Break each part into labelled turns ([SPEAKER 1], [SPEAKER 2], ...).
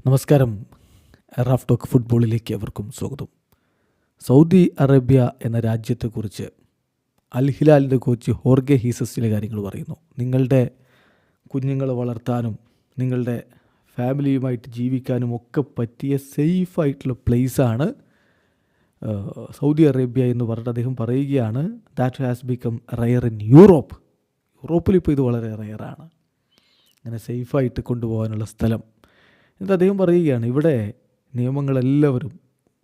[SPEAKER 1] നമസ്കാരം. Raf talk ഫുട്ബോളിലേക്ക് അവർക്കും സ്വാഗതം. സൗദി അറേബ്യ എന്ന രാജ്യത്തെക്കുറിച്ച് അൽ ഹിലാലിൻ്റെ കോച്ച് ഹോർഗെ ഹീസസ് ചില കാര്യങ്ങൾ പറയുന്നു. നിങ്ങളുടെ കുഞ്ഞുങ്ങളെ വളർത്താനും നിങ്ങളുടെ ഫാമിലിയുമായിട്ട് ജീവിക്കാനും ഒക്കെ പറ്റിയ സേഫായിട്ടുള്ള പ്ലേസാണ് സൗദി അറേബ്യ എന്ന് പറഞ്ഞിട്ട് അദ്ദേഹം പറയുകയാണ്. That has become rare in Europe. യൂറോപ്പിലിപ്പോൾ ഇത് വളരെ റയറാണ്, അങ്ങനെ സേഫായിട്ട് കൊണ്ടുപോകാനുള്ള സ്ഥലം. എന്നിട്ട് അദ്ദേഹം പറയുകയാണ്, ഇവിടെ നിയമങ്ങളെല്ലാവരും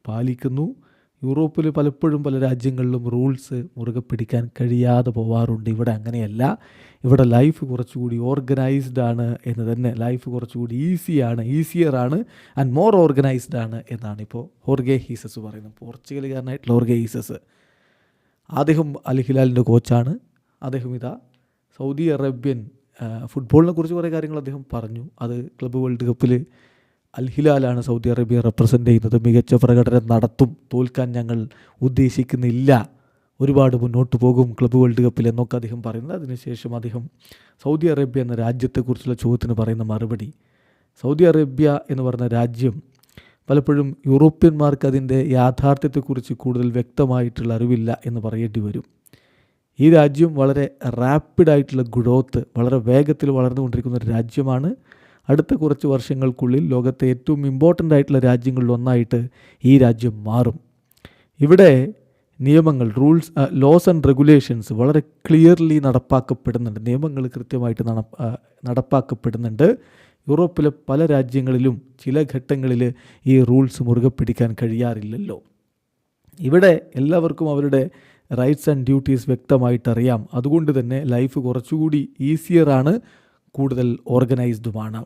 [SPEAKER 1] പാലിക്കുന്നു. യൂറോപ്പിൽ പലപ്പോഴും പല രാജ്യങ്ങളിലും റൂൾസ് മുറുകെ പിടിക്കാൻ കഴിയാതെ പോവാറുണ്ട്. ഇവിടെ അങ്ങനെയല്ല. ഇവിടെ ലൈഫ് കുറച്ചുകൂടി ഓർഗനൈസ്ഡ് ആണ് എന്ന് തന്നെ. ലൈഫ് കുറച്ചുകൂടി ഈസിയറാണ് ആൻഡ് മോർ ഓർഗനൈസ്ഡ് ആണ് എന്നാണ് ഇപ്പോൾ ഹോർഗെ ഹീസസ് പറയുന്നത്. പോർച്ചുഗലുകാരനായിട്ടുള്ള ഹോർഗെ ഹീസസ്, അദ്ദേഹം അൽ ഹിലാലിൻ്റെ കോച്ചാണ്. അദ്ദേഹം സൗദി അറേബ്യൻ ഫുട്ബോളിനെ കുറിച്ച് കുറേ കാര്യങ്ങൾ അദ്ദേഹം പറഞ്ഞു. അത് ക്ലബ്ബ് വേൾഡ് കപ്പിൽ അൽ ഹിലാലാണ് സൗദി അറേബ്യ റെപ്രസെൻ്റ് ചെയ്യുന്നത്. മികച്ച പ്രകടനം നടത്തും, തോൽക്കാൻ ഞങ്ങൾ ഉദ്ദേശിക്കുന്നില്ല, ഒരുപാട് മുന്നോട്ട് പോകും ക്ലബ്ബ് വേൾഡ് കപ്പിൽ എന്നൊക്കെ അദ്ദേഹം പറയുന്നത്. അതിനുശേഷം അദ്ദേഹം സൗദി അറേബ്യ എന്ന രാജ്യത്തെക്കുറിച്ചുള്ള ചോദ്യത്തിന് പറയുന്ന മറുപടി, സൗദി അറേബ്യ എന്ന് പറഞ്ഞ രാജ്യം പലപ്പോഴും യൂറോപ്യന്മാർക്ക് അതിൻ്റെ യാഥാർത്ഥ്യത്തെക്കുറിച്ച് കൂടുതൽ വ്യക്തമായിട്ടുള്ള അറിവില്ല എന്ന് പറയേണ്ടി വരും. ഈ രാജ്യം വളരെ റാപ്പിഡായിട്ടുള്ള ഗ്രോത്ത്, വളരെ വേഗത്തിൽ വളർന്നുകൊണ്ടിരിക്കുന്ന ഒരു രാജ്യമാണ്. അടുത്ത കുറച്ച് വർഷങ്ങൾക്കുള്ളിൽ ലോകത്തെ ഏറ്റവും ഇമ്പോർട്ടൻ്റ് ആയിട്ടുള്ള രാജ്യങ്ങളിൽ ഒന്നായിട്ട് ഈ രാജ്യം മാറും. ഇവിടെ നിയമങ്ങൾ, റൂൾസ്, ലോസ് ആൻഡ് റെഗുലേഷൻസ് വളരെ ക്ലിയർലി നടപ്പാക്കപ്പെടുന്നുണ്ട്. നിയമങ്ങൾ കൃത്യമായിട്ട് നടപ്പാക്കപ്പെടുന്നുണ്ട്. യൂറോപ്പിലെ പല രാജ്യങ്ങളിലും ചില ഘട്ടങ്ങളിൽ ഈ റൂൾസ് മുറുകെ പിടിക്കാൻ കഴിയാറില്ലല്ലോ. ഇവിടെ എല്ലാവർക്കും അവരുടെ റൈറ്റ്സ് ആൻഡ് ഡ്യൂട്ടീസ് വ്യക്തമായിട്ടറിയാം. അതുകൊണ്ട് തന്നെ ലൈഫ് കുറച്ചുകൂടി ഈസിയറാണ്, കൂടുതൽ ഓർഗനൈസ്ഡുമാണ്.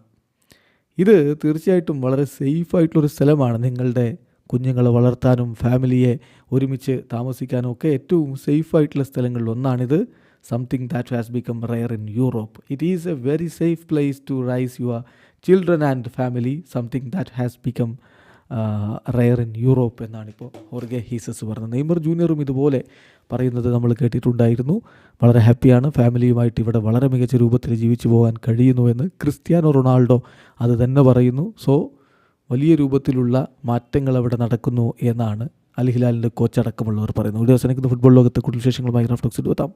[SPEAKER 1] ഇത് തീർച്ചയായിട്ടും വളരെ സേഫായിട്ടുള്ളൊരു സ്ഥലമാണ്. നിങ്ങളുടെ കുഞ്ഞുങ്ങളെ വളർത്താനും ഫാമിലിയെ ഒരുമിച്ച് താമസിക്കാനും ഒക്കെ ഏറ്റവും സേഫായിട്ടുള്ള സ്ഥലങ്ങളിൽ ഒന്നാണിത്. Something that has become rare in Europe. It is a very safe place to raise your children and family. Something that has become rare in Europe എന്നാണിപ്പോൾ ഹോർഗെ ഹീസസ് പറഞ്ഞത്. നെയ്മർ ജൂനിയറും ഇതുപോലെ പറയുന്നത് നമ്മൾ കേട്ടിട്ടുണ്ടായിരുന്നു. വളരെ ഹാപ്പിയാണ്, ഫാമിലിയുമായിട്ട് ഇവിടെ വളരെ മികച്ച രൂപത്തിൽ ജീവിച്ചു പോകാൻ കഴിയുന്നുവെന്ന്. ക്രിസ്ത്യാനോ റൊണാൾഡോ അത് തന്നെ പറയുന്നു. സോ വലിയ രൂപത്തിലുള്ള മാറ്റങ്ങൾ അവിടെ നടക്കുന്നു എന്നാണ് അൽ ഹിലാലിൻ്റെ കോച്ചടക്കമുള്ളവർ പറയുന്നു. വീഡിയോ അവസാനിക്കുന്ന ഫുട്ബോൾ ലോകത്തെ കൂടുതൽ വിശേഷങ്ങളുമായി റാഫ് ടോക്സിൽ എത്താം.